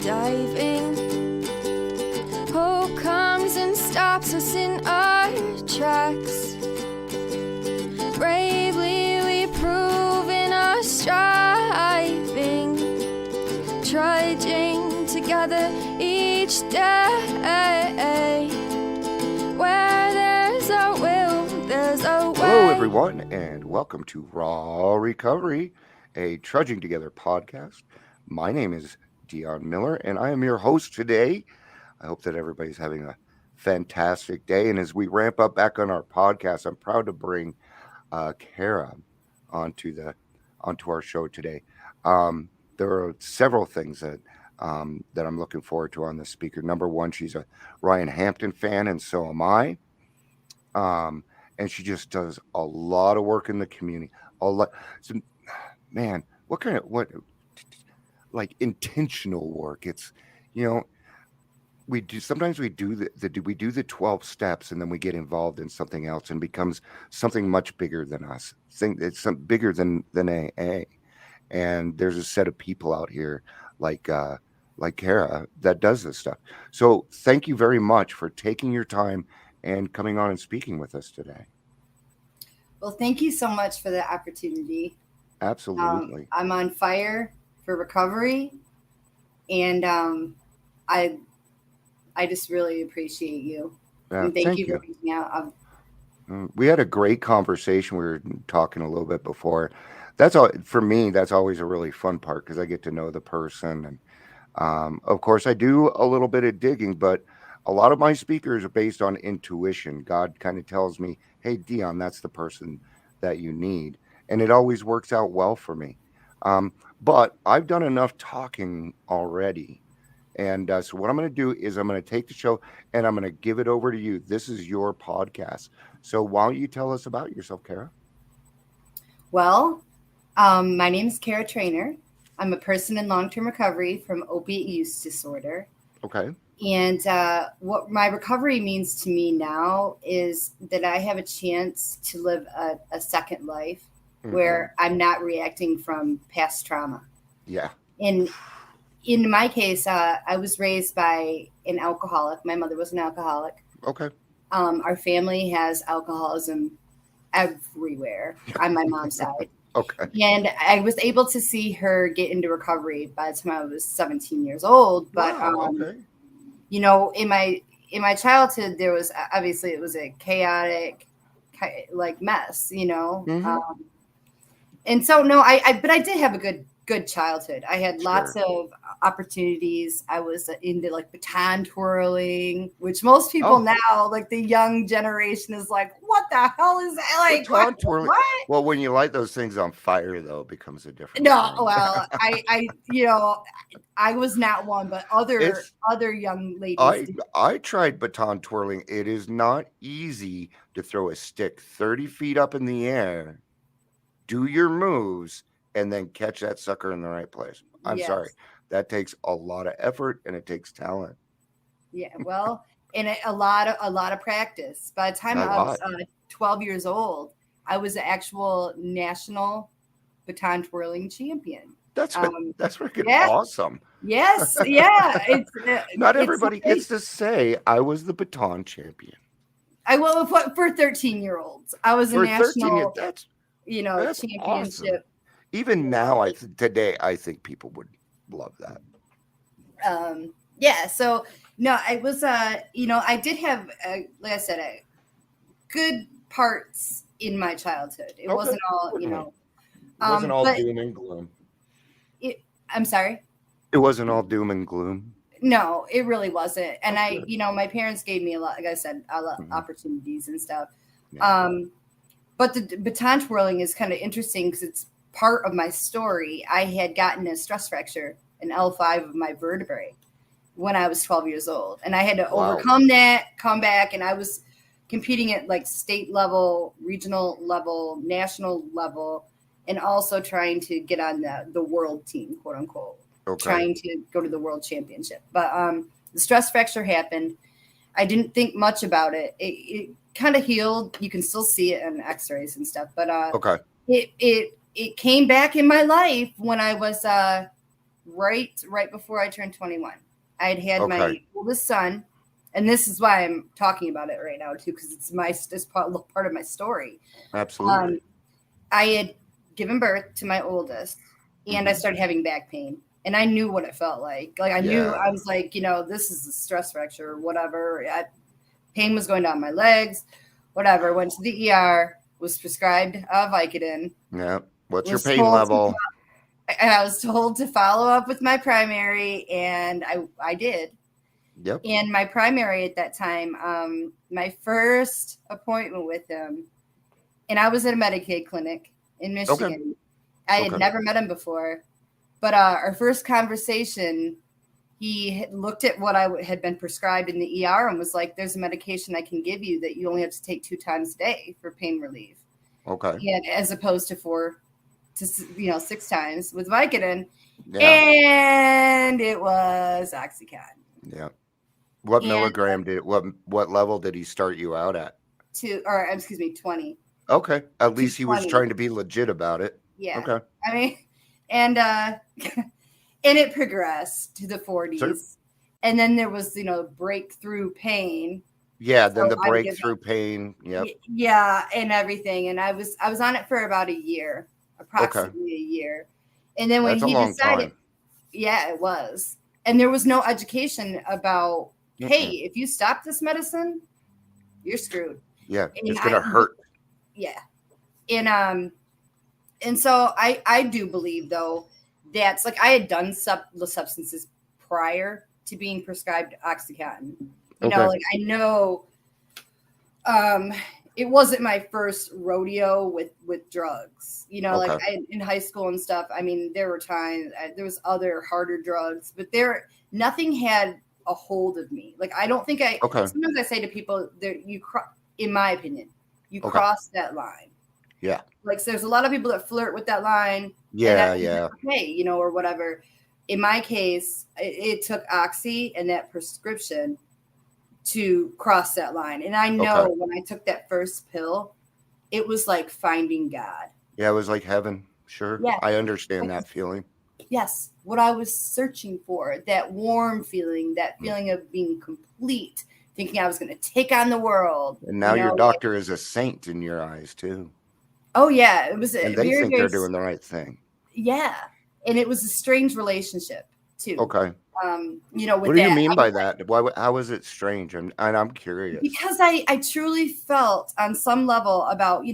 diving. Hope comes and stops us in our tracks. Bravely we prove in our striving, trudging together each day. Where there's a will, there's a way. Hello, everyone, and welcome to Raw Recovery, a Trudging Together podcast. My name is Dion Miller, and I am your host today. I hope that everybody's having a fantastic day. And as we ramp up back on our podcast, I'm proud to bring Kara onto our show today. There are several things that I'm looking forward to on this speaker. Number one, she's a Ryan Hampton fan, and so am I. And she just does a lot of work in the community. A lot. So, man, what like intentional work? It's, we do the 12 steps, and then we get involved in something else and becomes something much bigger than us. It's bigger than AA. And there's a set of people out here like Kara that does this stuff. So thank you very much for taking your time and coming on and speaking with us today. Well, thank you so much for the opportunity. Absolutely. I'm on fire for recovery, and I just really appreciate you. Yeah, and thank you for reaching out. We had a great conversation. We were talking a little bit before. That's all for me. That's always a really fun part because I get to know the person, and of course, I do a little bit of digging, but a lot of my speakers are based on intuition. God kind of tells me, hey, Dion, that's the person that you need. And it always works out well for me. But I've done enough talking already. And so what I'm going to do is I'm going to take the show and I'm going to give it over to you. This is your podcast. So why don't you tell us about yourself, Kara? Well, my name is Kara Trainer. I'm a person in long-term recovery from opiate use disorder. Okay. And what my recovery means to me now is that I have a chance to live a second life where I'm not reacting from past trauma. Yeah. And in my case, I was raised by an alcoholic. My mother was an alcoholic. Okay. Our family has alcoholism everywhere on my mom's side. Okay. And I was able to see her get into recovery by the time I was 17 years old. But okay. In my childhood, there was obviously it was a chaotic mess, and so no, but I did have a good childhood. I had lots of opportunities. I was into baton twirling, which most people now, like the young generation, is like, what the hell is that? Like baton twirling. What? Well, when you light those things on fire, though, it becomes a different. No, well, I was not one, but other young ladies. I tried baton twirling. It is not easy to throw a stick 30 feet up in the air, do your moves, and then catch that sucker in the right place. I'm sorry. That takes a lot of effort and it takes talent. Yeah, well, and a lot of practice. By the time I was 12 years old, I was an actual national baton twirling champion. That's freaking awesome. Yes, yeah. It's not everybody gets to say I was the baton champion. I will for 13-year-olds. I was a national. That's championship. Awesome. Even now, today, I think people would love that. Yeah. So no, I was. I did have, like I said, good parts in my childhood. It wasn't all, It wasn't all doom and gloom. I'm sorry. It wasn't all doom and gloom. No, it really wasn't. And my parents gave me a lot, like I said, a lot of opportunities and stuff. Yeah. But the baton twirling is kind of interesting because it's part of my story. I had gotten a stress fracture, an L5 of my vertebrae, when I was 12 years old. And I had to overcome that, come back, and I was competing at state level, regional level, national level, and also trying to get on the world team, quote unquote, trying to go to the world championship. But the stress fracture happened. I didn't think much about it. It kind of healed. You can still see it in x-rays and stuff. But it came back in my life when I was right before I turned 21. I had my Okay. oldest son, and this is why I'm talking about it right now too, because it's part of my story. Absolutely. I had given birth to my oldest, and I started having back pain, and I knew what it felt like. Like I knew, Yeah. I was like, this is a stress fracture or whatever. Pain was going down my legs, whatever. Went to the ER, was prescribed Vicodin. Yeah. What's your Was pain told to level? And I was told to follow up with my primary, and I did. Yep. And my primary at that time, my first appointment with him, and I was at a Medicaid clinic in Michigan. I had never met him before, but our first conversation, he looked at what I had been prescribed in the ER and was like, "There's a medication I can give you that you only have to take 2 times a day for pain relief." Okay. And as opposed to 4 to 6 times with Vicodin, Yeah. and it was Oxycontin. Yeah. What And, milligram what level did he start you out at? 20. Okay. At least he was 20. trying to be legit about it. Yeah. Okay. I mean, and it progressed to the 40s. Sure. And then there was, breakthrough pain. Yeah, So then the I would give breakthrough pain. Yep. Yeah, and everything. And I was on it for about a year, approximately a year. And then when That's a he long decided, time. yeah, it was. And there was no education about, hey, if you stop this medicine, you're screwed. Yeah, And it's gonna hurt. Yeah. And so I do believe though that's like I had done substances prior to being prescribed Oxycontin. Like I know it wasn't my first rodeo with drugs. Like in high school and stuff. I mean, there were times there was other harder drugs, but nothing had a hold of me. Like I don't think sometimes I say to people there in my opinion, you cross that line. Yeah. Like so there's a lot of people that flirt with that line. Yeah, Okay, or whatever. In my case, it took Oxy and that prescription to cross that line. And I know when I took that first pill, it was like finding God. Yeah, it was like heaven. Sure. Yeah. I understand that feeling. Yes. What I was searching for, that warm feeling, that feeling of being complete, thinking I was going to take on the world. And now your doctor is a saint in your eyes too. Oh yeah. It was and they think they're doing the right thing. Yeah. And it was a strange relationship too. Okay. What do you mean by that? How is it strange? I'm curious. Because I truly felt on some level about,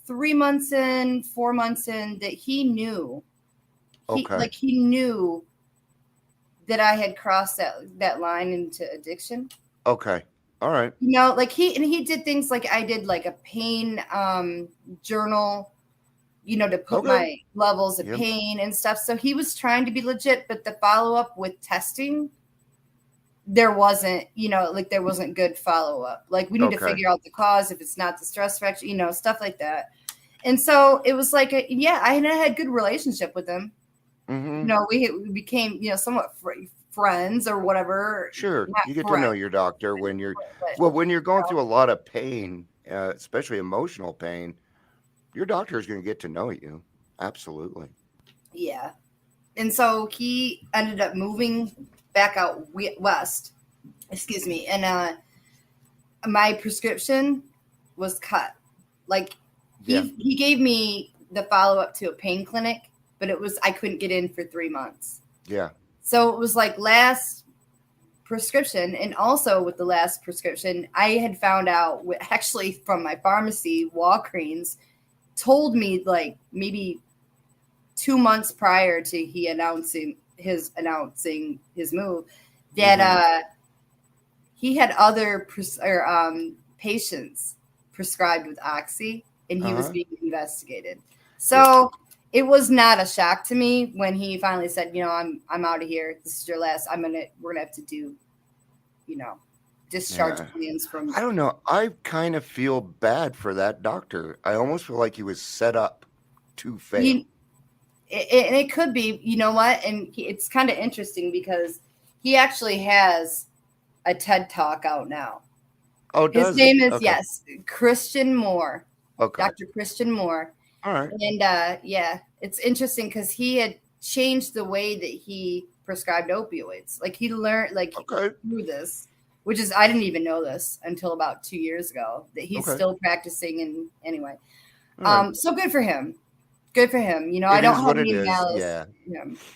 3 months in, 4 months in that he knew. He knew that I had crossed that line into addiction. Okay. All right. He did things like I did like a pain journal, to put my levels of pain and stuff. So he was trying to be legit, but the follow-up with testing, there wasn't, there wasn't good follow-up. Like we need to figure out the cause if it's not the stress fracture, stuff like that. And so it was like, I had good relationship with him. Mm-hmm. We became, somewhat friends or whatever. Sure. You get to know your doctor when you're going through a lot of pain, especially emotional pain. Your doctor is going to get to know you. Absolutely. Yeah. And so he ended up moving back out west. Excuse me. And my prescription was cut. Like he gave me the follow-up to a pain clinic, but I couldn't get in for 3 months. Yeah. So it was like last prescription. And also with the last prescription, I had found out actually from my pharmacy, Walgreens, told me like maybe 2 months prior to he announcing his move that he had other patients prescribed with Oxy and he was being investigated. So it was not a shock to me when he finally said, I'm out of here. This is your last. We're gonna have to do, discharge plans from. I don't know. I kind of feel bad for that doctor. I almost feel like he was set up to fail. It could be, you know what? And it's kind of interesting because he actually has a TED Talk out now. Oh, his name is Christian Moore. Okay. Dr. Christian Moore. All right. And it's interesting because he had changed the way that he prescribed opioids. Like he learned, like through this, which is, I didn't even know this until about 2 years ago, that he's still practicing. And anyway, so good for him. Good for him. You know, I don't have any malice. Yeah.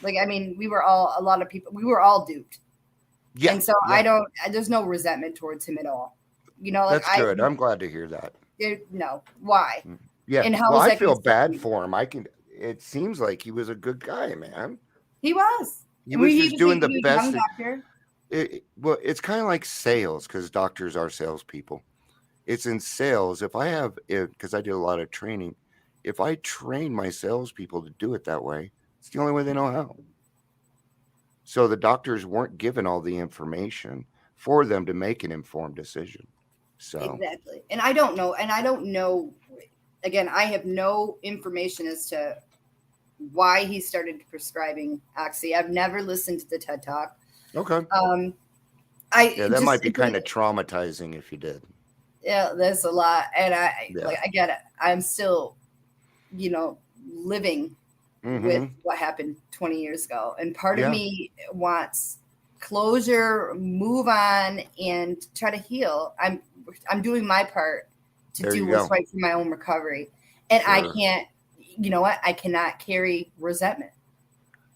Like, I mean, we were all duped. Yeah. And so there's no resentment towards him at all. You know, like, that's good. I'm glad to hear that. No. Why? Yeah. And how I feel bad for him. It seems like he was a good guy, man. He was. He was just doing the best. It's kind of like sales, because doctors are salespeople. It's in sales. Because I did a lot of training, if I train my salespeople to do it that way, it's the only way they know how. So the doctors weren't given all the information for them to make an informed decision. So exactly. And I don't know. Again, I have no information as to why he started prescribing Oxy. I've never listened to the TED Talk. Okay. That might be kind of traumatizing if you did. Yeah, there's a lot, and I get it. I'm still, living with what happened 20 years ago, and part of me wants closure, move on, and try to heal. I'm doing my part to do what's right for my own recovery, and I can't. You know what? I cannot carry resentment.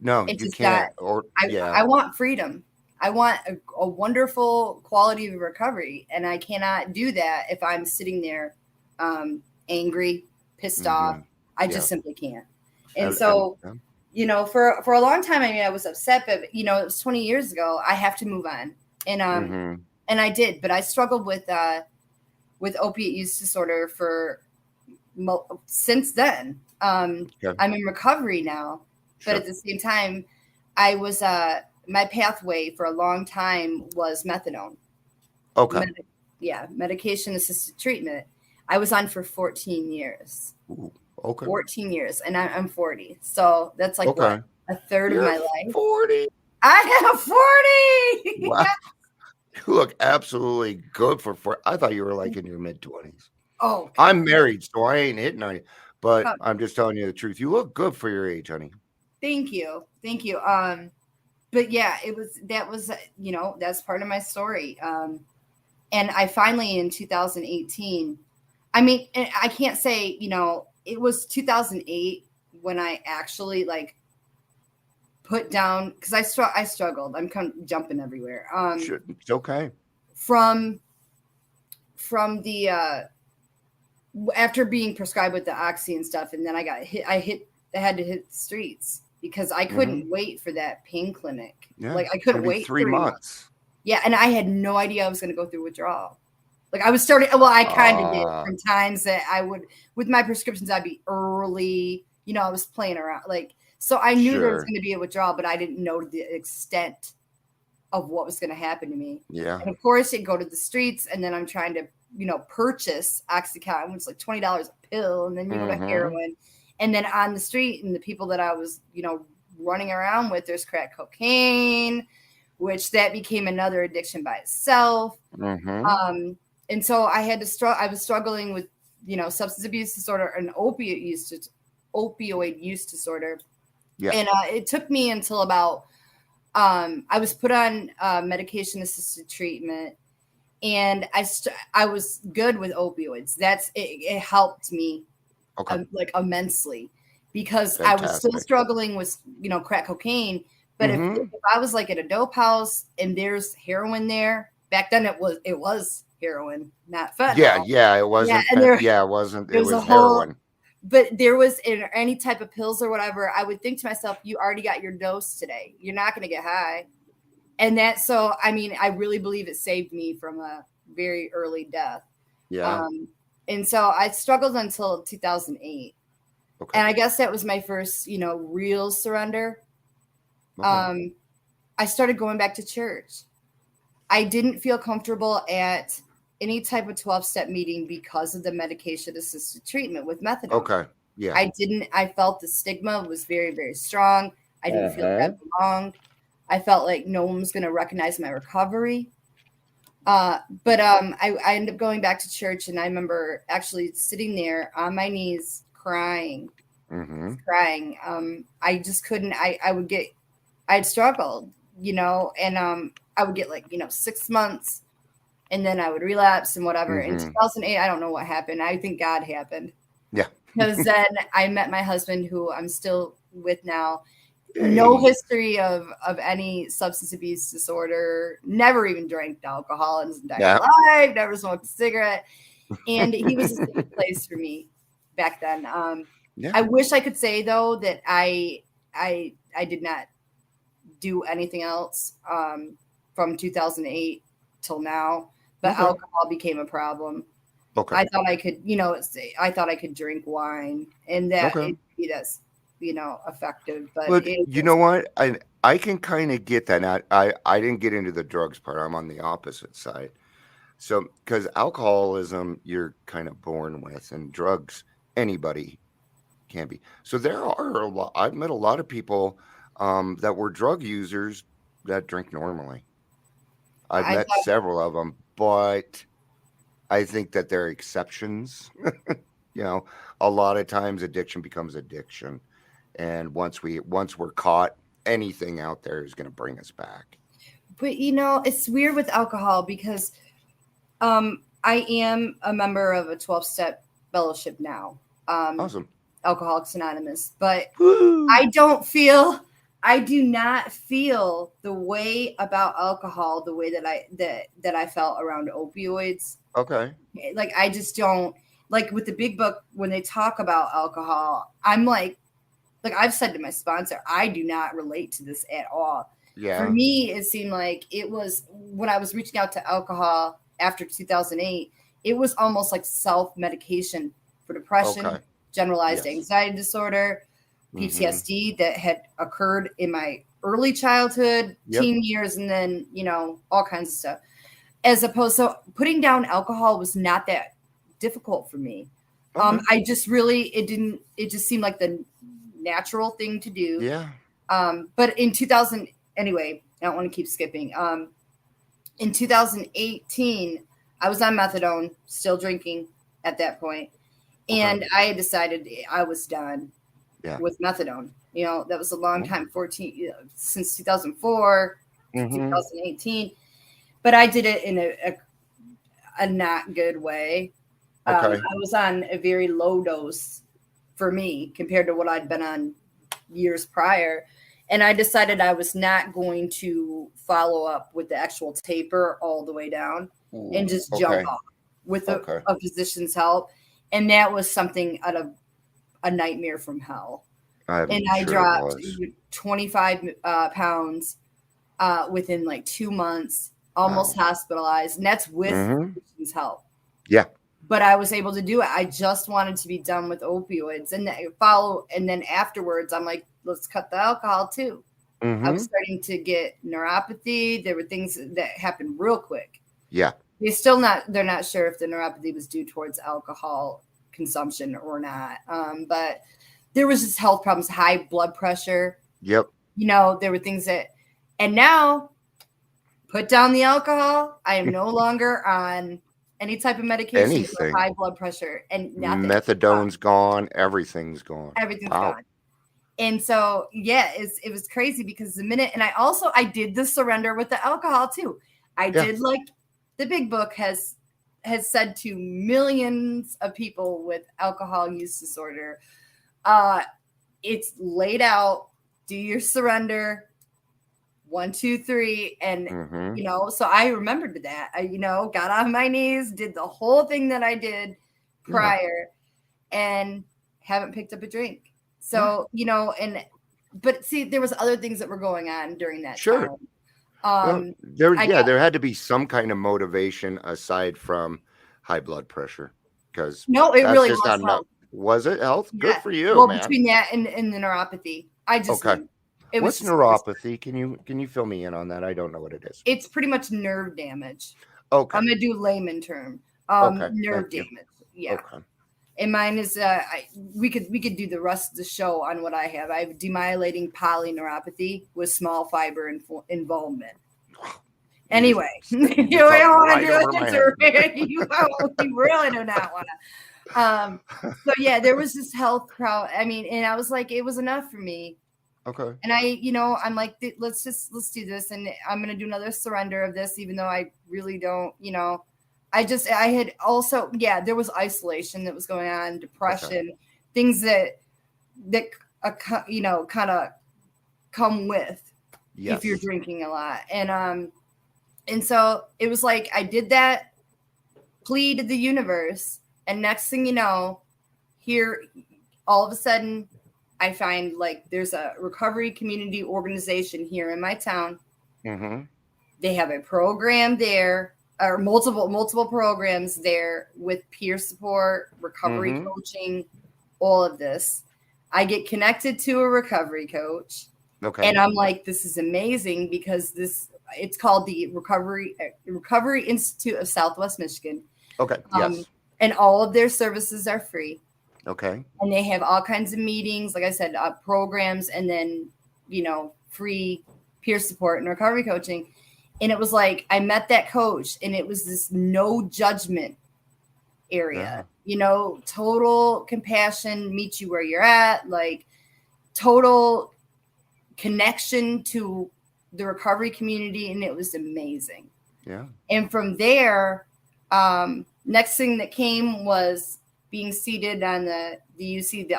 No, you can't. I want freedom. I want a wonderful quality of recovery, and I cannot do that if I'm sitting there angry, pissed off. I just simply can't. And so, for a long time, I was upset, but it was 20 years ago. I have to move on, and I did. But I struggled with opiate use disorder since then. I'm in recovery now, but at the same time, I was my pathway for a long time was methadone. Okay. Medication assisted treatment. I was on for 14 years. Ooh, okay. 14 years, and I'm 40. So that's like what, a third of my life. 40. I am 40. Wow. You look absolutely good for 40. I thought you were like in your mid-20s. Oh. I'm married, so I ain't hitting on you. But I'm just telling you the truth. You look good for your age, honey. Thank you. But yeah, that's part of my story. And I finally, in 2018, I mean, I can't say, it was 2008 when I actually put down, because I struggled. I'm kind of jumping everywhere. It's okay. From the, after being prescribed with the Oxy and stuff, and then I had to hit the streets because I couldn't wait for that pain clinic. Yeah, I couldn't wait 3 months. Yeah, and I had no idea I was going to go through withdrawal. I was starting. Well, I kind of did from times that I would, with my prescriptions, I'd be early. I was playing around. So I knew there was going to be a withdrawal, but I didn't know the extent of what was going to happen to me. Yeah. And of course, you go to the streets, and then I'm trying to, purchase Oxycontin, which is like $20 a pill, and then you go to heroin. And then on the street, and the people that I was, running around with, there's crack cocaine, which that became another addiction by itself. And so I had to I was struggling with, substance abuse disorder and opioid use disorder. Yeah. And it took me until about, I was put on medication assisted treatment, and I was good with opioids. It helped me immensely, because Fantastic. I was still struggling with, crack cocaine. But if I was at a dope house and there's heroin there, back then it was heroin, not fentanyl. Yeah, it wasn't. It wasn't. It was heroin. But there was any type of pills or whatever, I would think to myself, you already got your dose today. You're not going to get high. And I really believe it saved me from a very early death. Yeah. And so I struggled until 2008. Okay. And I guess that was my first, real surrender. Okay. I started going back to church. I didn't feel comfortable at any type of 12-step meeting because of the medication-assisted treatment with methadone. Okay, yeah. I felt the stigma was very, very strong. I didn't feel like I belonged. I felt like no one was going to recognize my recovery. But I ended up going back to church, and I remember actually sitting there on my knees crying Mm-hmm. crying. I just couldn't. I'd struggled, and I would get 6 months, and then I would relapse and whatever. In Mm-hmm. 2008, I don't know what happened. I think God happened. Yeah. Because then I met my husband, who I'm still with now. No history of any substance abuse disorder. Never even drank alcohol in his entire life. Never smoked a cigarette. And he was a safe place for me back then. I wish I could say though that I did not do anything else from 2008 till now, but alcohol became a problem. Okay. I thought I could, I thought I could drink wine, and that's effective. But you know what? I can kind of get that. Now, I didn't get into the drugs part. I'm on the opposite side. So, because alcoholism, you're kind of born with, and drugs, anybody can be. So there are a lot. I've met a lot of people that were drug users that drink normally. I've met several of them, but I think that they're exceptions. A lot of times addiction becomes addiction, and once we're caught, anything out there is going to bring us back. But it's weird with alcohol because I am a member of a 12-step fellowship now. Awesome. Alcoholics Anonymous, but I do not feel the way about alcohol the way that I felt around opioids. Okay. Like I just don't, like with the big book, when they talk about alcohol, I'm like I've said to my sponsor, I do not relate to this at all. Yeah. For me, it seemed like it was when I was reaching out to alcohol after 2008, it was almost like self-medication for depression, generalized anxiety disorder, PTSD that had occurred in my early childhood, teen years, and then, all kinds of stuff. As opposed to putting down alcohol was not that difficult for me. I just it just seemed like the natural thing to do. Yeah. But in 2000, anyway, I don't want to keep skipping. In 2018, I was on methadone, still drinking at that point. And I had decided I was done with methadone. That was a long time, since 2004 to 2018. But I did it in a not good way. I was on a very low dose for me compared to what I'd been on years prior. And I decided I was not going to follow up with the actual taper all the way down and just jump off with a physician's help. And that was something out of a nightmare from hell. I dropped 25 pounds within like 2 months, almost hospitalized. And that's with physician's help. Yeah. But I was able to do it. I just wanted to be done with opioids. And then afterwards, I'm like, let's cut the alcohol too. I was starting to get neuropathy. There were things that happened real quick. Yeah. They're not sure if the neuropathy was due towards alcohol consumption or not. But there was just health problems, high blood pressure. Yep. There were things and now put down the alcohol. I am no longer on any type of medication for high blood pressure, and nothing. Methadone's gone. Everything's gone. Everything's gone. And so, it was crazy because the minute, and I did the surrender with the alcohol too. I did, like the big book has said to millions of people with alcohol use disorder, it's laid out, do your surrender, 1, 2, 3. And, so I remembered that. I, got on my knees, did the whole thing that I did prior and haven't picked up a drink. So, but see, there was other things that were going on during that time. There had to be some kind of motivation aside from high blood pressure. Because no, it really was health. Was it health? Good for you, well, man. Between that and the neuropathy. What's neuropathy? Can you fill me in on that? I don't know what it is. It's pretty much nerve damage. Okay. I'm gonna do layman term. Nerve damage. Yeah. Okay. And mine is we could do the rest of the show on what I have. I have demyelinating polyneuropathy with small fiber involvement. Anyway, you don't want to do it. You really do not want to. So yeah, there was this health crowd. I mean, and I was like, it was enough for me. Okay. And I'm like, let's do this. And I'm going to do another surrender of this, even though I really don't, I had also, there was isolation that was going on, depression, things that kind of come with if you're drinking a lot. And so it was like, I did that, plea to the universe. And next thing you know, here, all of a sudden, I find like there's a recovery community organization here in my town. Mm-hmm. They have a program there, or multiple programs there with peer support, recovery coaching, all of this. I get connected to a recovery coach. Okay. And I'm like, this is amazing because it's called the Recovery Institute of Southwest Michigan. Okay. Yes. And all of their services are free. Okay. And they have all kinds of meetings, like I said, programs, and then, free peer support and recovery coaching. And it was like, I met that coach and it was this no judgment area, total compassion, meet you where you're at, like total connection to the recovery community. And it was amazing. Yeah. And from there, next thing that came was being seated on the UC, the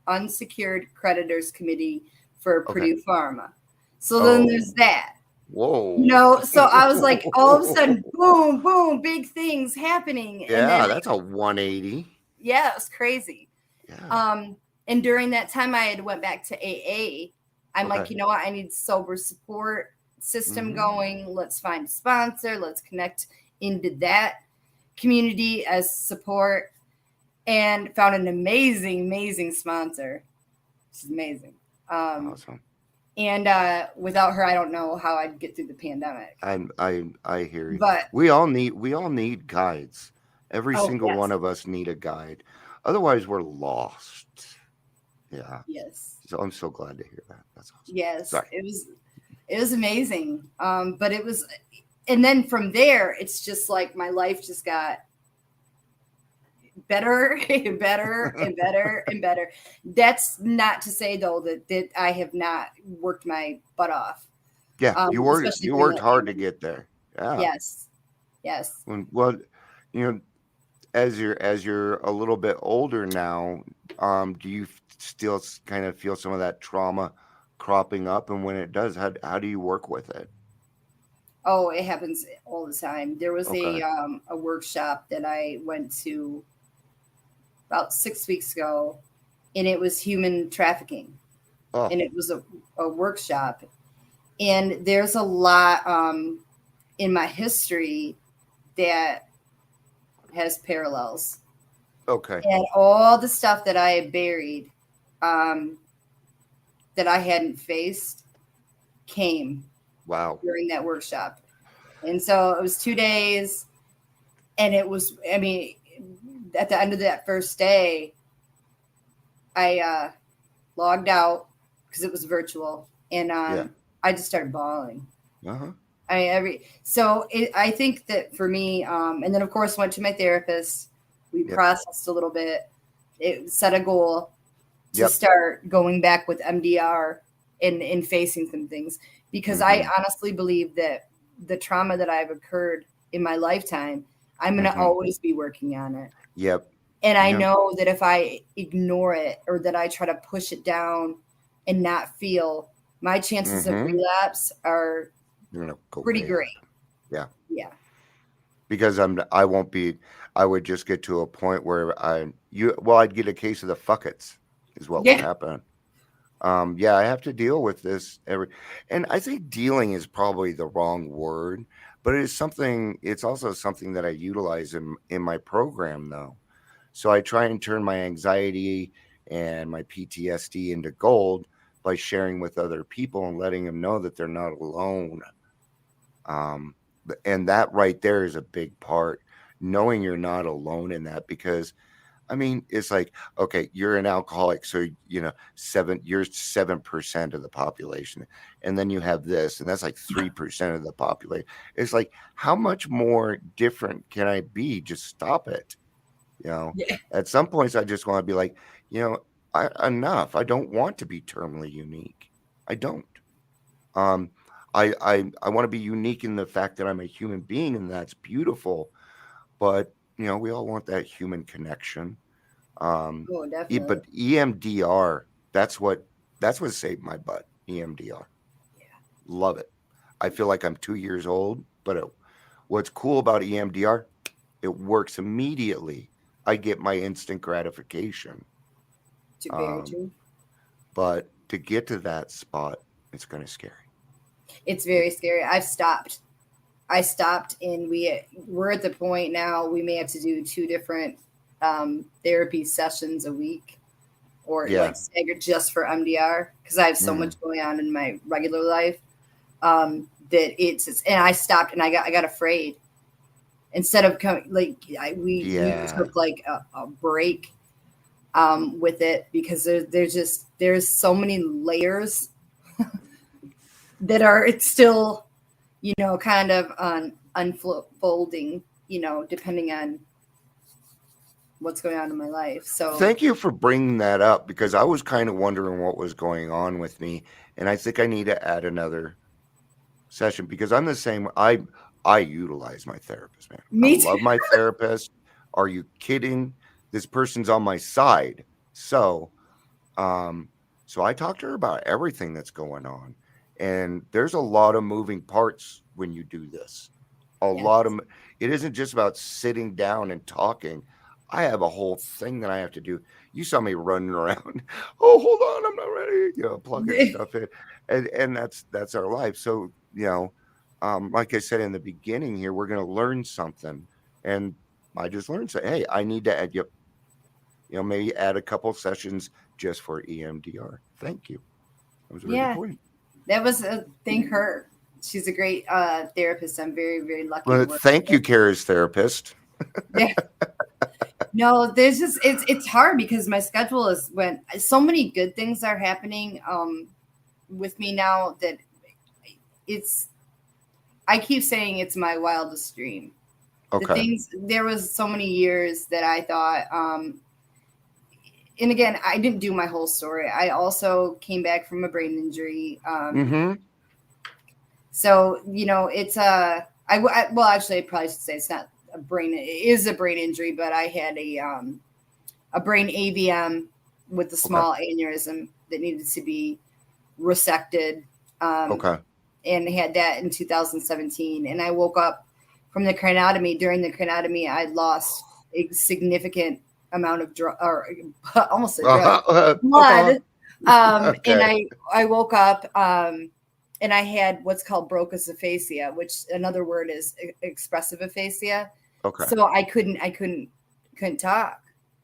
unsecured creditors committee for Purdue Pharma. So then there's that. Whoa. So I was like, all of a sudden, boom, boom, big things happening. Yeah, and then, that's a 180. Yeah, it was crazy. Yeah. And during that time, I had went back to AA. I'm like, you know what? I need sober support system going. Let's find a sponsor. Let's connect into that community as support. And found an amazing sponsor. She's amazing. Awesome. And without her, I don't know how I'd get through the pandemic. I hear you. But we all need guides. Every single one of us need a guide. Otherwise, we're lost. Yeah. Yes. So I'm so glad to hear that. That's awesome. Yes. Sorry. It was amazing. But it was, and then from there, it's just like my life just got better and better and better and better. That's not to say though that I have not worked my butt off. Yeah, you worked hard to get there. Yeah. Yes. Well, as you're a little bit older now, do you still kind of feel some of that trauma cropping up? And when it does, how do you work with it? Oh, it happens all the time. There was a workshop that I went to about 6 weeks ago, and it was human trafficking. And it was a workshop. And there's a lot in my history that has parallels. Okay. And all the stuff that I had buried that I hadn't faced came during that workshop. And so it was 2 days, and it was, at the end of that first day, I logged out because it was virtual, and I just started bawling. I think that for me, and then of course went to my therapist. We processed a little bit. It set a goal to start going back with MDR and facing some things, because I honestly believe that the trauma that I've occurred in my lifetime, I'm going to always be working on it. Yep. And I know that if I ignore it or that I try to push it down and not feel, my chances of relapse are pretty great. Yeah. Yeah. Because I would just get to a point where I'd get a case of the fuckets is what would happen. I have to deal with this and I think dealing is probably the wrong word, but it's also something that I utilize in my program though. So I try and turn my anxiety and my PTSD into gold by sharing with other people and letting them know that they're not alone. And that right there is a big part, knowing you're not alone in that, because it's like, okay, you're an alcoholic. So, you're 7% of the population. And then you have this, and that's like 3% of the population. It's like, how much more different can I be? Just stop it. You know, Yeah. at some points, I just want to be like, you know, enough. I don't want to be terminally unique. I don't. Um, I want to be unique in the fact that I'm a human being, and that's beautiful. But you know, we all want that human connection. Oh, But definitely. EMDR, that's what saved my butt. EMDR, Yeah. love it. I feel like I'm 2 years old, but what's cool about EMDR, it works immediately. I get my instant gratification. Very Um, true. but to get to that spot, it's kind of scary. It's very scary. I stopped, and we're at the point now we may have to do 2 different therapy sessions a week, or Yeah. like staggered just for MDR, because I have so Mm. much going on in my regular life, that and I stopped, and I got afraid. Instead of coming, like we Yeah. took like a break with it, because there's so many layers that are, it's still, kind of unfolding, depending on what's going on in my life. So Thank you for bringing that up because I was kind of wondering what was going on with me, and I think I need to add another session because I'm the same. I utilize my therapist, man. I me too. love my therapist. Are you kidding? This person's on my side. So, so I talked to her about everything that's going on, and there's a lot of moving parts when you do this. A Yes. lot of it isn't just about sitting down and talking. I have a whole thing that I have to do. You saw me running around. Oh, hold on, I'm not ready. You know, plugging stuff in, and that's our life. So you know, like I said in the beginning here, we're going to learn something, and I just learned. So hey, I need to add maybe add a couple sessions just for EMDR. Thank you. That was a very good Yeah, point. that was thank her. She's a great therapist. I'm very, very lucky to Well, work thank you, with. Kara's therapist. Yeah. No, there's just, it's hard because my schedule is, when so many good things are happening with me now, that it's, I keep saying it's my wildest dream. The Okay. things, there was so many years that I thought, and again, I didn't do my whole story. I also came back from a brain injury. Mm-hmm. So, it's well, actually, I probably should say it's not a brain. It is a brain injury, but I had a brain AVM with a Okay. small aneurysm that needed to be resected, Okay. and had that in 2017. And I woke up from the craniotomy. During the craniotomy, I lost a significant amount of almost a drug, blood. And Okay. I woke up, and I had what's called Broca's aphasia, which another word is expressive aphasia. Okay. So I couldn't talk,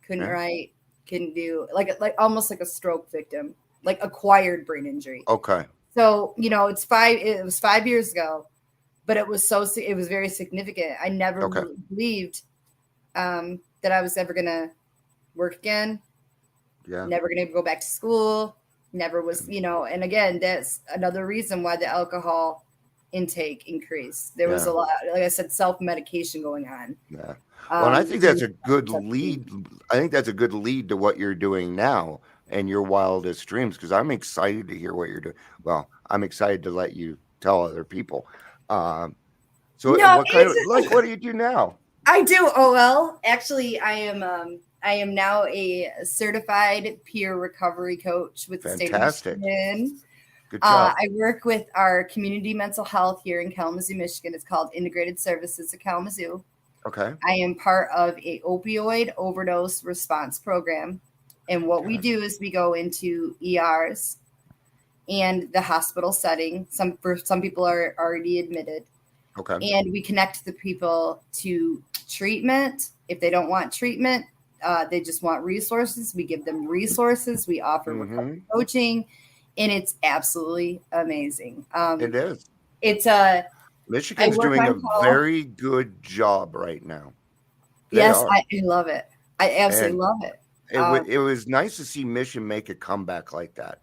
couldn't Yeah. write, couldn't do, like almost like a stroke victim, like acquired brain injury. Okay. So, it was 5 years ago, but it was very significant. I never Okay. believed that I was ever going to work again. Yeah. Never going to go back to school. Never was, and again, that's another reason why the alcohol intake increased. There was Yeah. a lot, like I said, self-medication going on. Yeah. Well, and I think in that's a good 2017. lead. I think that's a good lead to what you're doing now and your wildest dreams because I'm excited to hear what you're doing. Well, I'm excited to let you tell other people. So No, what kind of what do you do now? I do. Oh, well, actually, I am now a certified peer recovery coach with the state of Fantastic. Michigan. Good job. I work with our community mental health here in Kalamazoo, Michigan. It's called Integrated Services of Kalamazoo. Okay. I am part of a opioid overdose response program. And what we Okay. do is we go into ERs and the hospital setting. Some people are already admitted. Okay. And we connect the people to treatment. If they don't want treatment, they just want resources. We give them resources. We offer recovery coaching, and it's absolutely amazing. It is. It's Michigan's work doing a on call. very good job right now. They Yes, are. I love it. I absolutely And love it. it was nice to see Mission make a comeback like that.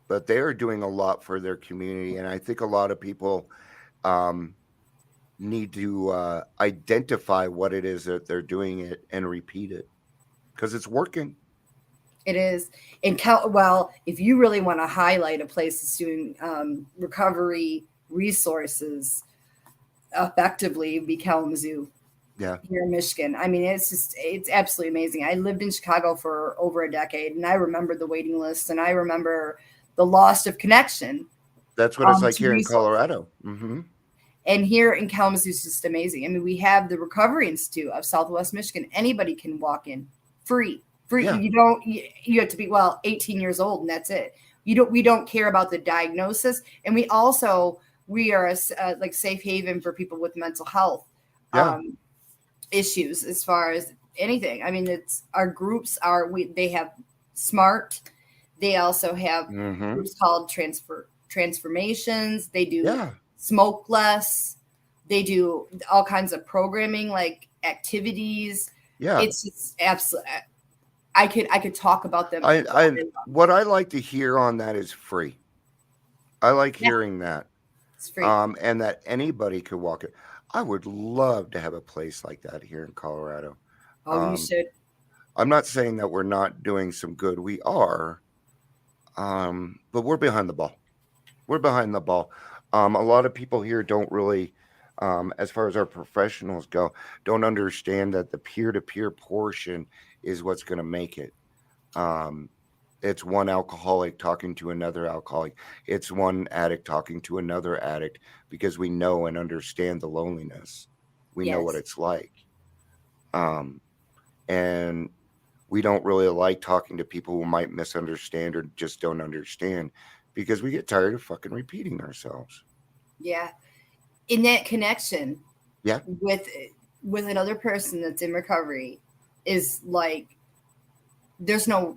But they are doing a lot for their community, and I think a lot of people need to identify what it is that they're doing it and repeat it because it's working. It is. And well, if you really want to highlight a place that's doing recovery resources effectively, it'd be Kalamazoo. Yeah. Here in Michigan. I mean, it's absolutely amazing. I lived in Chicago for over a decade, and I remember the waiting list, and I remember the loss of connection. That's what it's like here resources. in Colorado. Mm-hmm. And here in Kalamazoo is just amazing. I mean, we have the Recovery Institute of Southwest Michigan. Anybody can walk in free. Yeah. You have to be 18 years old, and that's it. We don't care about the diagnosis, and we are a like safe haven for people with mental health. Yeah. Issues as far as anything. I mean, it's our groups they have SMART. They also have groups called transformations. They do smoke less. They do all kinds of programming, like activities. Yeah. It's just absolutely, I could talk about them. What I like to hear on that is free. I like hearing that. It's free. And that anybody could walk it. I would love to have a place like that here in Colorado. Oh, you should. I'm not saying that we're not doing some good. We are. But we're behind the ball. We're behind the ball. A lot of people here don't really, as far as our professionals go, don't understand that the peer-to-peer portion is what's going to make it. It's one alcoholic talking to another alcoholic. It's one addict talking to another addict because we know and understand the loneliness. We know what it's like. And we don't really like talking to people who might misunderstand or just don't understand because we get tired of fucking repeating ourselves. Yeah. In that connection with another person that's in recovery is like, there's no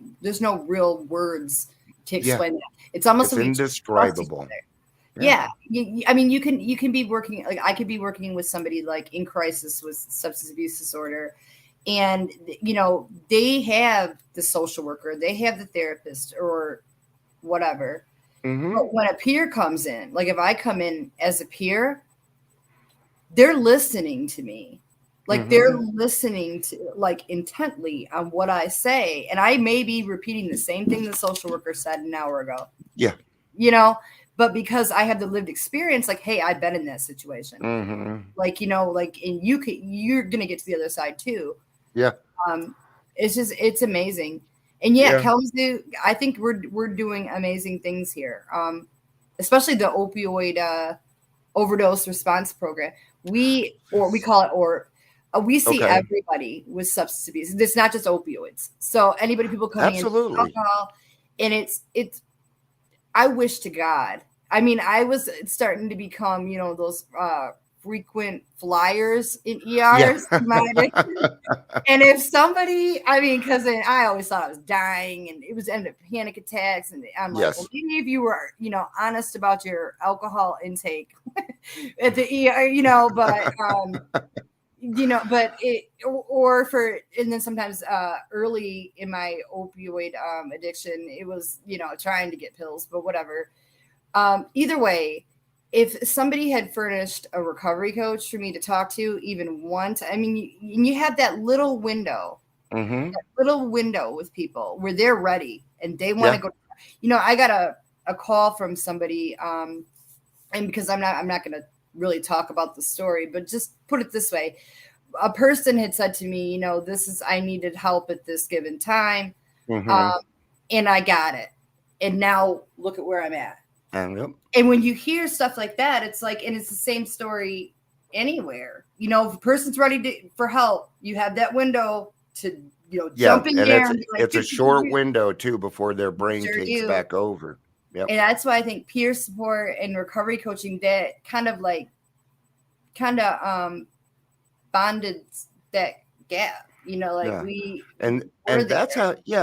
real words to explain that. It's almost indescribable. Yeah. I mean, you can be working, like I could be working with somebody like in crisis with substance abuse disorder. And, they have the social worker, they have the therapist or whatever. Mm-hmm. But when a peer comes in, like if I come in as a peer, they're listening to me. Like they're listening to like intently on what I say. And I may be repeating the same thing the social worker said an hour ago. Yeah. But because I have the lived experience, like, hey, I've been in that situation. Mm-hmm. Like, and you're going to get to the other side too. Yeah. It's amazing. And Kalamazoo, I think we're doing amazing things here. Especially the opioid overdose response program. We call it we see everybody with substance abuse. It's not just opioids. So people coming in with alcohol, and it's. I wish to God. I mean, I was starting to become, those frequent flyers in ERs. And if somebody, because I always thought I was dying, and it was ended up panic attacks, and I'm like, well, maybe if you were, honest about your alcohol intake at the ER, but. And then sometimes early in my opioid addiction, it was, trying to get pills, but whatever. Either way, if somebody had furnished a recovery coach for me to talk to even once, you have that little window, with people where they're ready and they want to go. I got a call from somebody, and because I'm not going to really talk about the story, but just put it this way. A person had said to me, I needed help at this given time. And I got it. And now look at where I'm at. And when you hear stuff like that, it's like, and it's the same story anywhere. If a person's ready for help, you have that window to, jump in there. It's a short window too before their brain takes back over. Yep. And that's why I think peer support and recovery coaching, that kind of bonded that gap,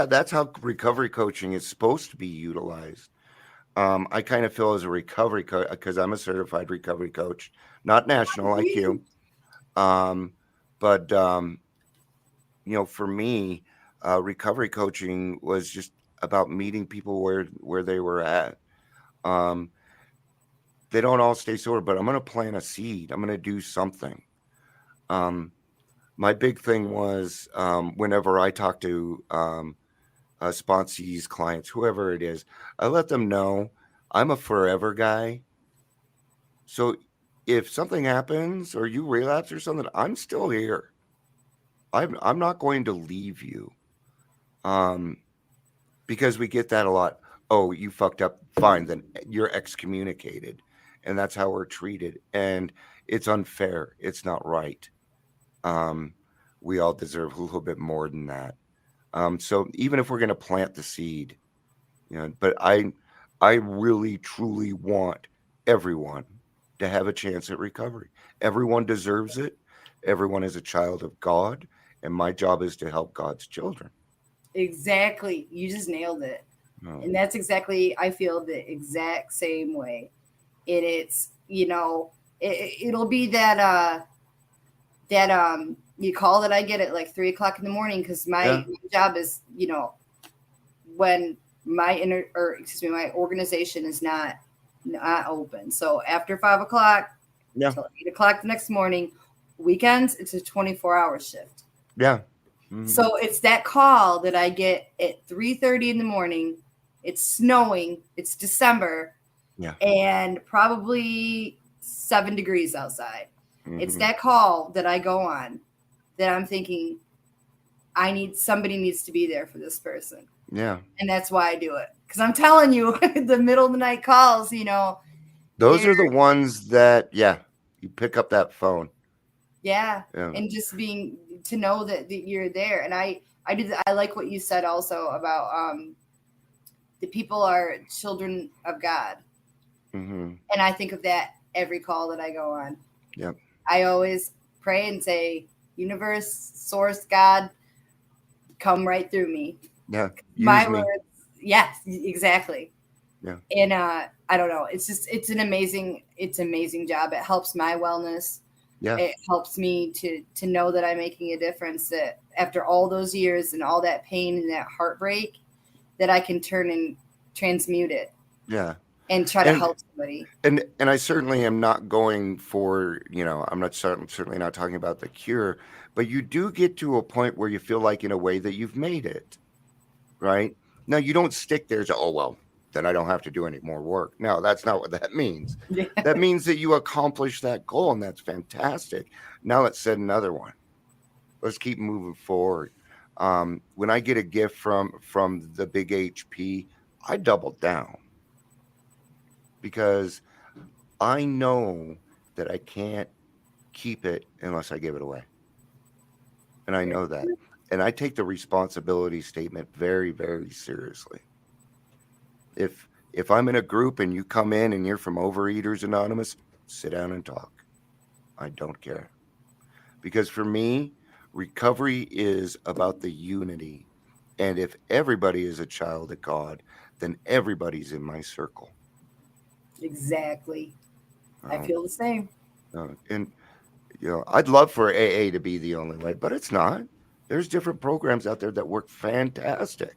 that's how recovery coaching is supposed to be utilized. I kind of feel as a recovery coach, because I'm a certified recovery coach, not national IQ. But for me, recovery coaching was just about meeting people where they were at. they don't all stay sober, but I'm going to plant a seed. I'm going to do something. My big thing was whenever I talk to sponsees, clients, whoever it is, I let them know I'm a forever guy. So if something happens or you relapse or something, I'm still here. I'm not going to leave you. Because we get that a lot. Oh, you fucked up. Fine, then you're excommunicated. And that's how we're treated. And it's unfair. It's not right. We all deserve a little bit more than that. So even if we're going to plant the seed, but I really, truly want everyone to have a chance at recovery. Everyone deserves it. Everyone is a child of God. And my job is to help God's children. Exactly. You just nailed it. Oh. And that's exactly, I feel the exact same way. And it's, it'll be that you call that I get at like 3:00 in the morning. Cause my job is, when my my organization is not open. So after 5:00 until 8:00 the next morning, weekends, it's a 24-hour shift. Yeah. Mm-hmm. So it's that call that I get at 3:30 in the morning. It's snowing. It's December. Yeah. And probably 7 degrees outside. Mm-hmm. It's that call that I go on that I'm thinking somebody needs to be there for this person. Yeah. And that's why I do it. Because I'm telling you, the middle of the night calls, those are the ones that, you pick up that phone. Yeah. And just to know that you're there. And I like what you said also about the people are children of God. Mm-hmm. And I think of that every call that I go on. Yep. I always pray and say, universe, source, God, come right through me. Yeah. My words. Yes, exactly. Yeah. And I don't know. It's an amazing job. It helps my wellness. Yeah. It helps me to know that I'm making a difference, that after all those years and all that pain and that heartbreak, that I can turn and transmute it. Yeah. And try to help somebody. And I certainly am not going for, I'm not certainly not talking about the cure, but you do get to a point where you feel like in a way that you've made it, right? Now, you don't stick there to, then I don't have to do any more work. No, that's not what that means. Yeah. That means that you accomplished that goal, and that's fantastic. Now let's set another one. Let's keep moving forward. When I get a gift from the big HP, I double down. Because I know that I can't keep it unless I give it away. And I know that. And I take the responsibility statement very, very seriously. If I'm in a group and you come in and you're from Overeaters Anonymous, sit down and talk. I don't care. Because for me, recovery is about the unity. And if everybody is a child of God, then everybody's in my circle. Exactly. I feel the same. And, I'd love for AA to be the only way, but it's not. There's different programs out there that work fantastic.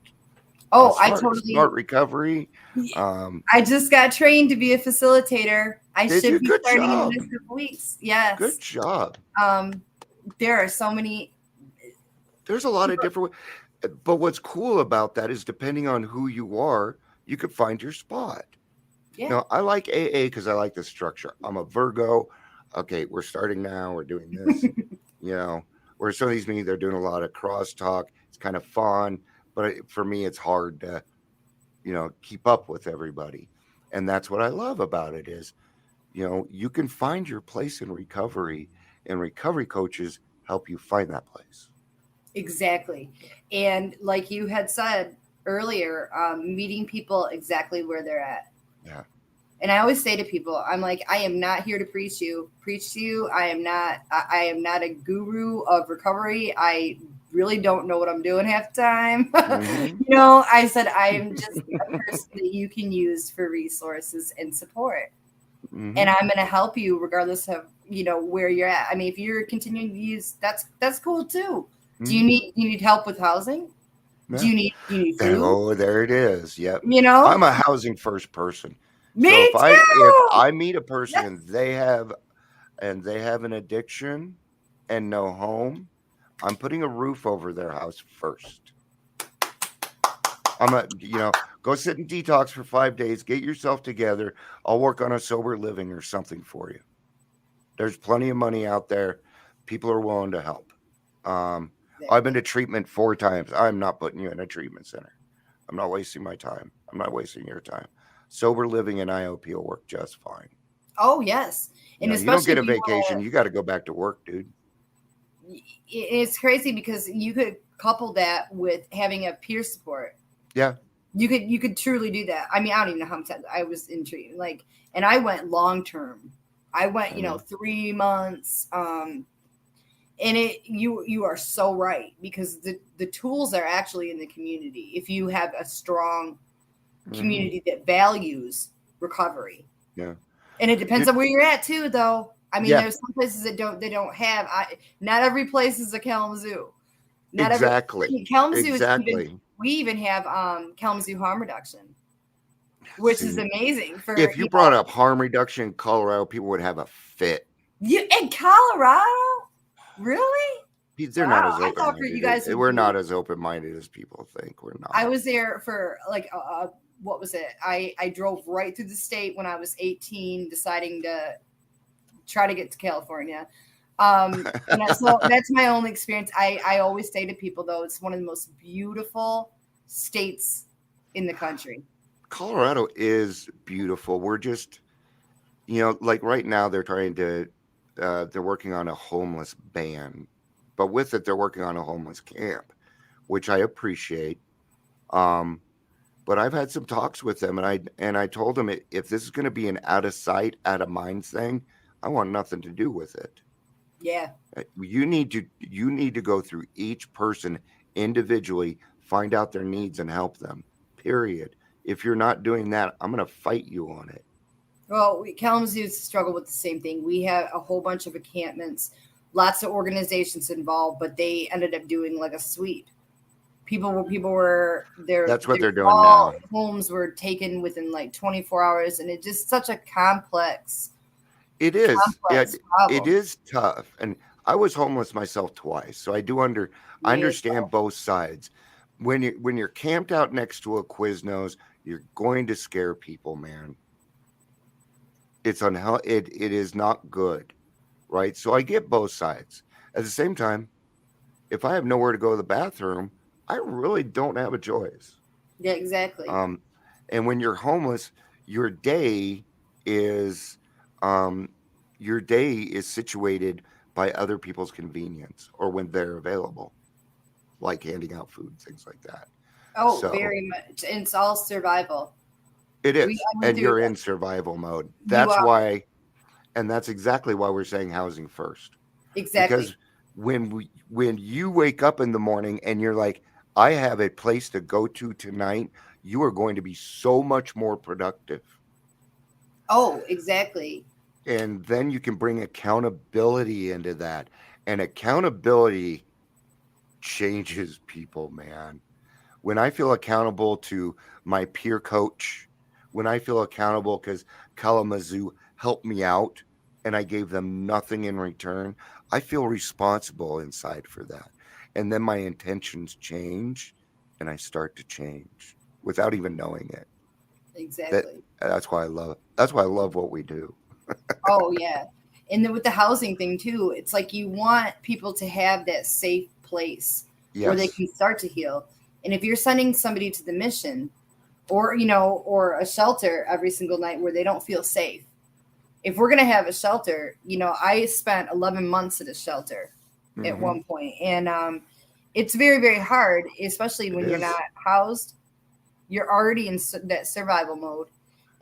Oh, I totally. Smart recovery. I just got trained to be a facilitator. I should be starting in the next couple weeks. Yes. Good job. There are so many. There's a lot of different ways. But what's cool about that is depending on who you are, you could find your spot. Yeah. I like AA because I like the structure. I'm a Virgo. Okay, we're starting now. We're doing this. Where some of these meetings, they're doing a lot of crosstalk. It's kind of fun. But for me, it's hard to, keep up with everybody. And that's what I love about it is, you can find your place in recovery, and recovery coaches help you find that place. Exactly. And like you had said earlier, meeting people exactly where they're at. Yeah. And I always say to people, I'm like, I am not here to preach to you. I am not a guru of recovery. I really don't know what I'm doing half the time. Mm-hmm. I said, I am just a person that you can use for resources and support. Mm-hmm. And I'm going to help you regardless of, where you're at. I mean, if you're continuing to use, that's cool too. Mm-hmm. Do you need help with housing? Yeah. Do you need food? Oh, there it is. Yep. I'm a housing first person. Me So if too. I meet a person Yes. and they have an addiction and no home, I'm putting a roof over their house first. Go sit in detox for 5 days, get yourself together. I'll work on a sober living or something for you. There's plenty of money out there. People are willing to help. I've been to treatment 4 times. I'm not putting you in a treatment center. I'm not wasting my time. I'm not wasting your time. Sober living and IOP will work just fine. Oh yes, and You don't especially get a if you vacation. You got to go back to work, dude. it's crazy because you could couple that with having a peer support. Yeah. You could truly do that. I mean, I don't even know how much I was in treatment, and I went long term. I went, 3 months. And you are so right, because the tools are actually in the community. If you have a strong community that values recovery. Yeah. And it depends on where you're at too, though. I mean, there's some places that don't have. Not every place is a Kalamazoo. Kalamazoo. We even have Kalamazoo harm reduction, which is amazing. If you brought up harm reduction in Colorado, people would have a fit. In Colorado, really? They're not as I thought for you guys, we're not as open-minded as people think. We're not. I was there for what was it? I drove right through the state when I was 18, deciding to try to get to California. So that's my only experience. I always say to people, though, it's one of the most beautiful states in the country. Colorado is beautiful. We're just, like right now they're trying to, they're working on a homeless ban, but with it, they're working on a homeless camp, which I appreciate. But I've had some talks with them, and I told them, if this is going to be an out of sight, out of mind thing, I want nothing to do with it. Yeah. You need to go through each person individually, find out their needs and help them, period. If you're not doing that, I'm going to fight you on it. Well, Kalamazoo struggle with the same thing. We have a whole bunch of encampments, lots of organizations involved, but they ended up doing like a sweep. People were there. That's what they're doing now. Homes were taken within like 24 hours, and it's just such a complex. It is. It is tough. And I was homeless myself twice, so I understand both sides. When you're camped out next to a Quiznos, you're going to scare people, man. It's it is not good, right? So I get both sides. At the same time, if I have nowhere to go to the bathroom, I really don't have a choice. Yeah, exactly. And when you're homeless, your day is situated by other people's convenience or when they're available, like handing out food, things like that. Oh, very much. And it's all survival. It is. And you're in survival mode. That's why, and that's exactly why we're saying housing first. Exactly. Because when you wake up in the morning and you're like, I have a place to go to tonight, you are going to be so much more productive. Oh, exactly. And then you can bring accountability into that. And accountability changes people, man. When I feel accountable to my peer coach, when I feel accountable because Kalamazoo helped me out and I gave them nothing in return, I feel responsible inside for that. And then my intentions change and I start to change without even knowing it. Exactly. That's why I love what we do. Oh, yeah. And then with the housing thing, too, it's like you want people to have that safe place where they can start to heal. And if you're sending somebody to the mission or a shelter every single night where they don't feel safe, if we're going to have a shelter, I spent 11 months at a shelter at one point. And it's very, very hard, especially when you're not housed. You're already in that survival mode.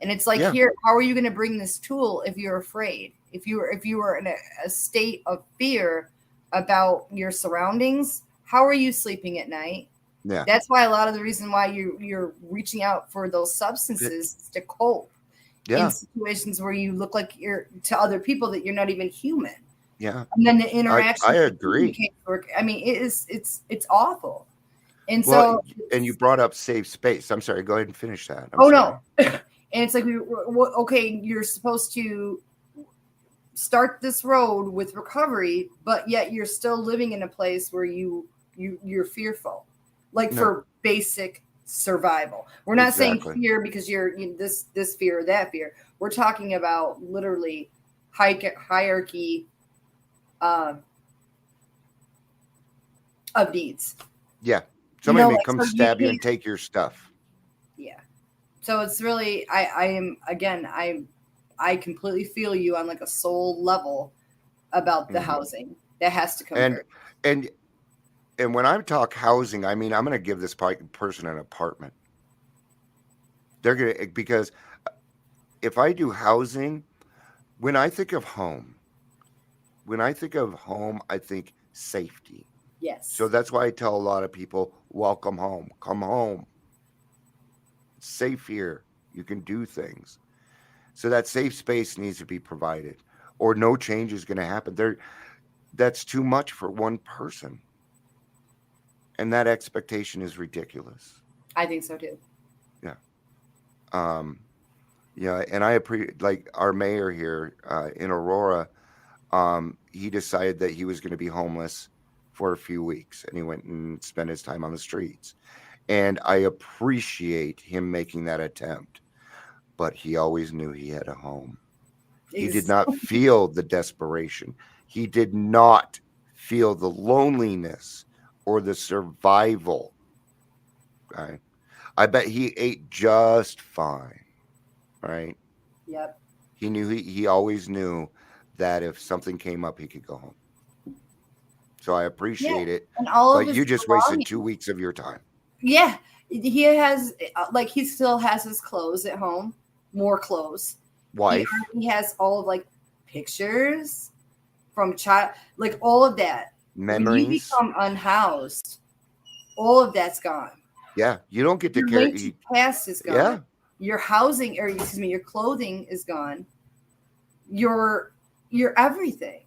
And it's like, here, how are you going to bring this tool if you're afraid? If you were in a state of fear about your surroundings, how are you sleeping at night? Yeah. That's why a lot of the reason why you're reaching out for those substances is to cope in situations where you look like you're to other people that you're not even human. Yeah. And then the interaction. I agree. I mean, it's awful. And and you brought up safe space. I'm sorry. Go ahead and finish that. No. And it's like, okay, you're supposed to start this road with recovery, but yet you're still living in a place where you're fearful, like for basic survival. We're not saying fear because you're this fear or that fear. We're talking about literally hierarchy of needs. Yeah. Somebody may come stab you and take your stuff. Yeah. So it's really, I completely feel you on like a soul level about the housing that has to come. And when I talk housing, I mean, I'm going to give this person an apartment. They're going to, because if I do housing, when I think of home, I think safety. Yes. So that's why I tell a lot of people, welcome home, come home. It's safe here. You can do things. So that safe space needs to be provided, or no change is going to happen. That's too much for one person. And that expectation is ridiculous. I think so too. Yeah. Yeah. And I appreciate, like, our mayor here in Aurora, he decided that he was going to be homeless for a few weeks, and he went and spent his time on the streets. And I appreciate him making that attempt, but he always knew he had a home. He did not feel the desperation. He did not feel the loneliness or the survival. Right? I bet he ate just fine. Right? Yep. He knew, he always knew that if something came up, he could go home. So I appreciate it. And but you just wasted 2 weeks of your time. Yeah. He has, like, he still has his clothes at home, more clothes. Wife. He has all of, like, pictures from child, like, all of that. Memories. When you become unhoused, all of that's gone. Yeah. You don't get to your carry. Your past is gone. Yeah. Your housing, or excuse me, your clothing is gone. Your everything.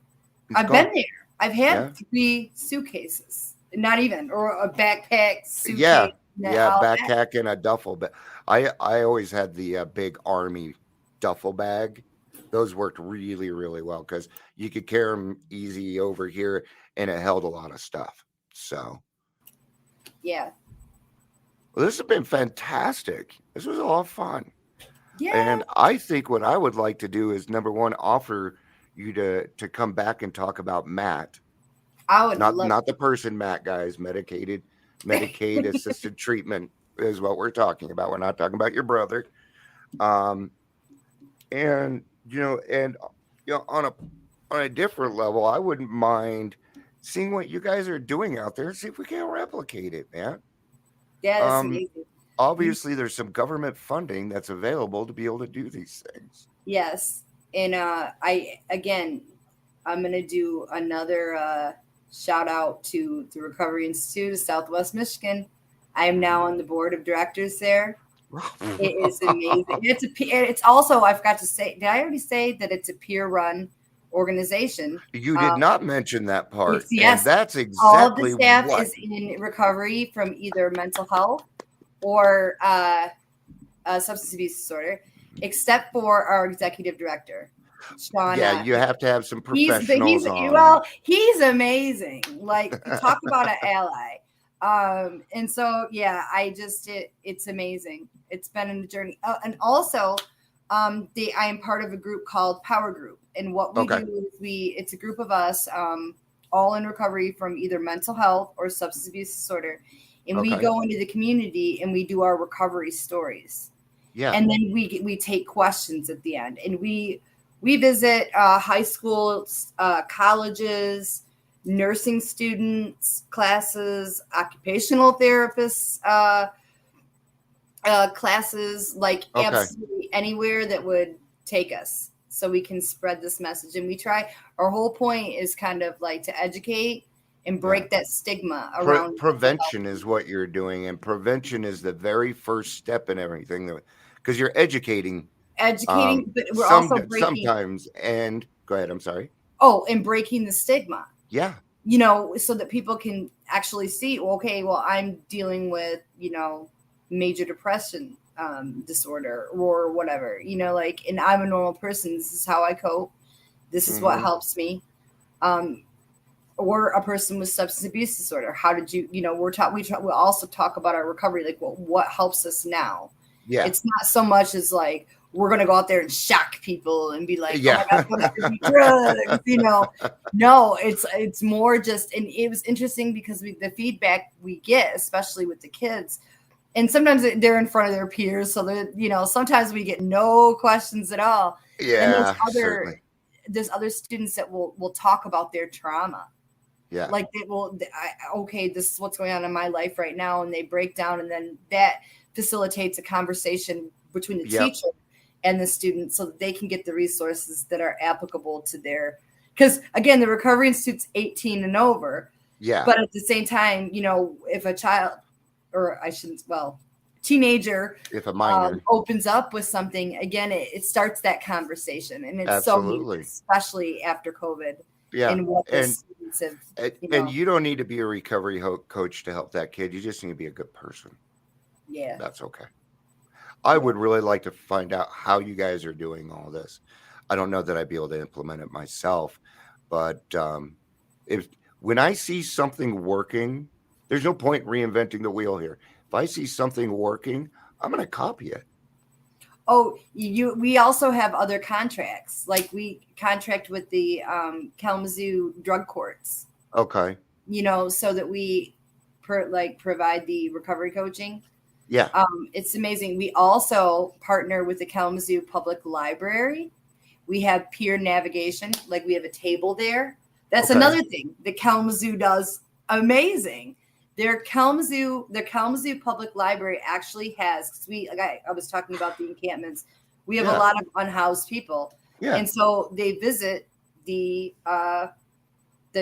I've been there. I've had 3 suitcases, not even, or a backpack, suitcase. Yeah, backpack and a duffel bag. I always had the big army duffel bag. Those worked really, really well because you could carry them easy over here, and it held a lot of stuff. So, yeah. Well, this has been fantastic. This was a lot of fun. Yeah. And I think what I would like to do is, number one, offer you to come back and talk about Matt. I would not the person Matt, guys. Medicaid assisted treatment is what we're talking about. We're not talking about your brother. And on a different level, I wouldn't mind seeing what you guys are doing out there. See if we can replicate it, man. Yeah, that's amazing. Obviously, there's some government funding that's available to be able to do these things. Yes. And I'm going to do another shout out to the Recovery Institute of Southwest Michigan. I am now on the board of directors there. It is amazing. It's also, I forgot to say, did I already say that it's a peer-run organization? You did not mention that part. Yes, that's exactly all of the staff is in recovery from either mental health or substance abuse disorder, except for our executive director, Sean. Yeah, you have to have some professionals on. Well, he's amazing. Like, talk about an ally. And so, yeah, it's amazing. It's been a journey. And also, I am part of a group called Power Group. And what we do is it's a group of us, all in recovery from either mental health or substance abuse disorder. And we go into the community and we do our recovery stories. Yeah. And then we take questions at the end. And we visit high schools, colleges, nursing students, classes, occupational therapists, classes, like absolutely anywhere that would take us so we can spread this message. And we try, our whole point is kind of like to educate and break that stigma around prevention is what you're doing. And prevention is the very first step in everything, because you're educating, but we're also breaking sometimes. And go ahead. I'm sorry. Oh, and breaking the stigma. Yeah. So that people can actually see, okay, well, I'm dealing with, major depression disorder or whatever, like, and I'm a normal person. This is how I cope. This is what helps me. Or a person with substance abuse disorder. How did you, we also talk about our recovery, like, well, what helps us now? Yeah. It's not so much as like, we're going to go out there and shock people and be like, yeah. oh my God, don't do drugs, No, it's more just, and it was interesting because the feedback we get, especially with the kids, and sometimes they're in front of their peers. So they're, sometimes we get no questions at all. Yeah. And there's other students that will talk about their trauma. Yeah. Like they will, okay, this is what's going on in my life right now. And they break down, and then that facilitates a conversation between the teacher and the student so that they can get the resources that are applicable to because again, the Recovery Institute's 18 and over. Yeah. But at the same time, if a child, teenager, if a minor opens up with something, again, it starts that conversation. And it's Absolutely. so, especially after COVID. Yeah. And what the students have, and you don't need to be a recovery coach to help that kid. You just need to be a good person. Yeah. That's okay. I would really like to find out how you guys are doing all this. I don't know that I'd be able to implement it myself, but when I see something working, there's no point reinventing the wheel here. If I see something working, I'm going to copy it. Oh, we also have other contracts. Like we contract with the Kalamazoo drug courts. Okay. So that we provide the recovery coaching. Yeah. It's amazing. We also partner with the Kalamazoo Public Library. We have peer navigation. Like we have a table there. That's another thing that Kalamazoo does amazing. Their Kalamazoo Public Library actually has, I was talking about the encampments. We have a lot of unhoused people. Yeah. And so they visit the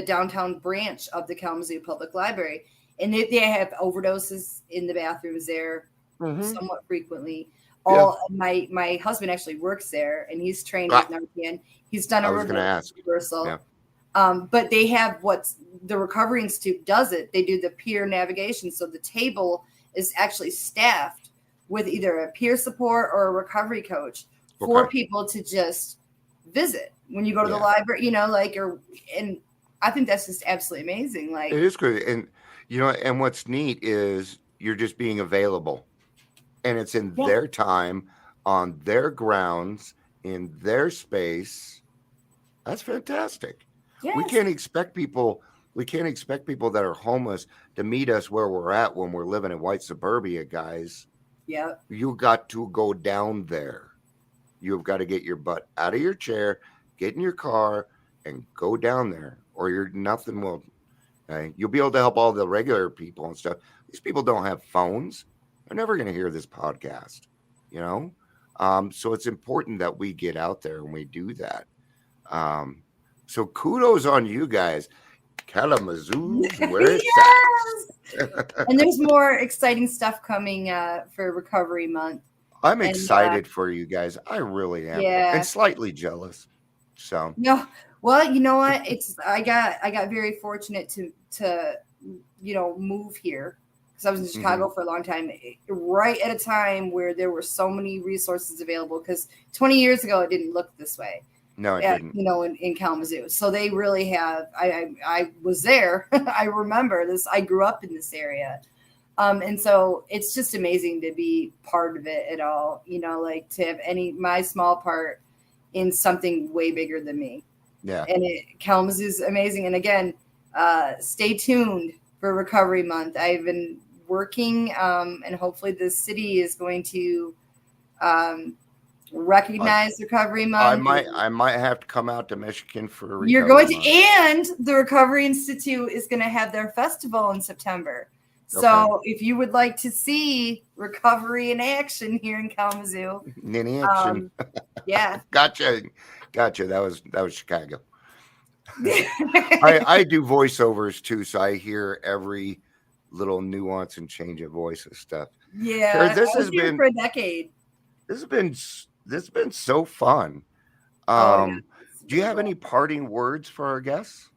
downtown branch of the Kalamazoo Public Library. And they have overdoses in the bathrooms there somewhat frequently. My husband actually works there, and he's trained with Narcan. He's done a reversal. Yeah. But they have the Recovery Institute does it. They do the peer navigation. So the table is actually staffed with either a peer support or a recovery coach for people to just visit when you go to the library, and I think that's just absolutely amazing. Like it is good. And and what's neat is you're just being available, and it's in their time, on their grounds, in their space. That's fantastic. Yes. We can't expect people that are homeless to meet us where we're at when we're living in white suburbia, guys. Yeah. You got to go down there. You've got to get your butt out of your chair, get in your car, and go down there, or nothing will. You'll be able to help all the regular people and stuff. These people don't have phones. They're never going to hear this podcast, So it's important that we get out there and we do that. So kudos on you guys. Kalamazoo, where it's at. And there's more exciting stuff coming for Recovery Month. I'm excited for you guys. I really am. Yeah. And slightly jealous. So no. Well, you know what? I got very fortunate to move here because I was in Chicago for a long time, right at a time where there were so many resources available. Because 20 years ago, it didn't look this way. No, it didn't. In Kalamazoo. So they really have. I was there. I remember this. I grew up in this area, and so it's just amazing to be part of it at all. To have my small part in something way bigger than me. Yeah. And Kalamazoo's amazing. And again, stay tuned for Recovery Month. I've been working, and hopefully the city is going to recognize Recovery Month. I might have to come out to Michigan for Recovery You're going to, Month. And the Recovery Institute is going to have their festival in September. So if you would like to see recovery in action here in Kalamazoo, in action, yeah, gotcha. That was Chicago. I do voiceovers too, so I hear every little nuance and change of voice and stuff. Yeah, this has been for a decade. This has been so fun. Do you have any parting words for our guests?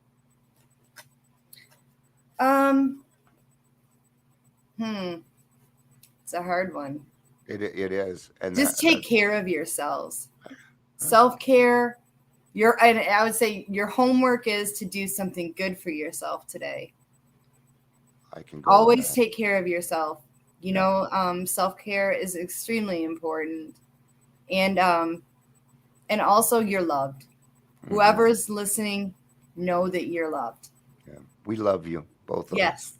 It's a hard one. It is, and Just take care of yourselves. Self-care. And I would say your homework is to do something good for yourself today. I can go Always take care of yourself. You know, self-care is extremely important. And also you're loved. Whoever is listening, know that you're loved. Yeah. We love you, both of us. Yes.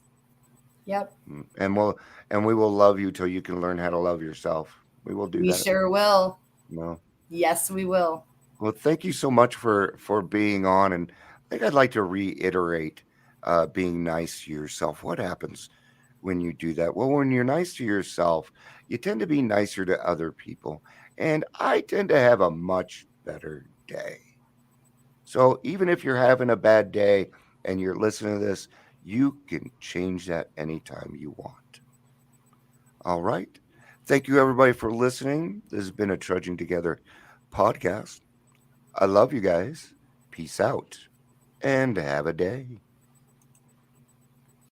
Yep. And we will love you till you can learn how to love yourself. We will do that. We sure will. No. Yes, we will. Well, thank you so much for being on. And I think I'd like to reiterate being nice to yourself. What happens when you do that? Well, when you're nice to yourself, you tend to be nicer to other people. And I tend to have a much better day. So even if you're having a bad day and you're listening to this, you can change that anytime you want. All right. Thank you, everybody, for listening. This has been a Trudging Together podcast. I love you guys. Peace out and have a day.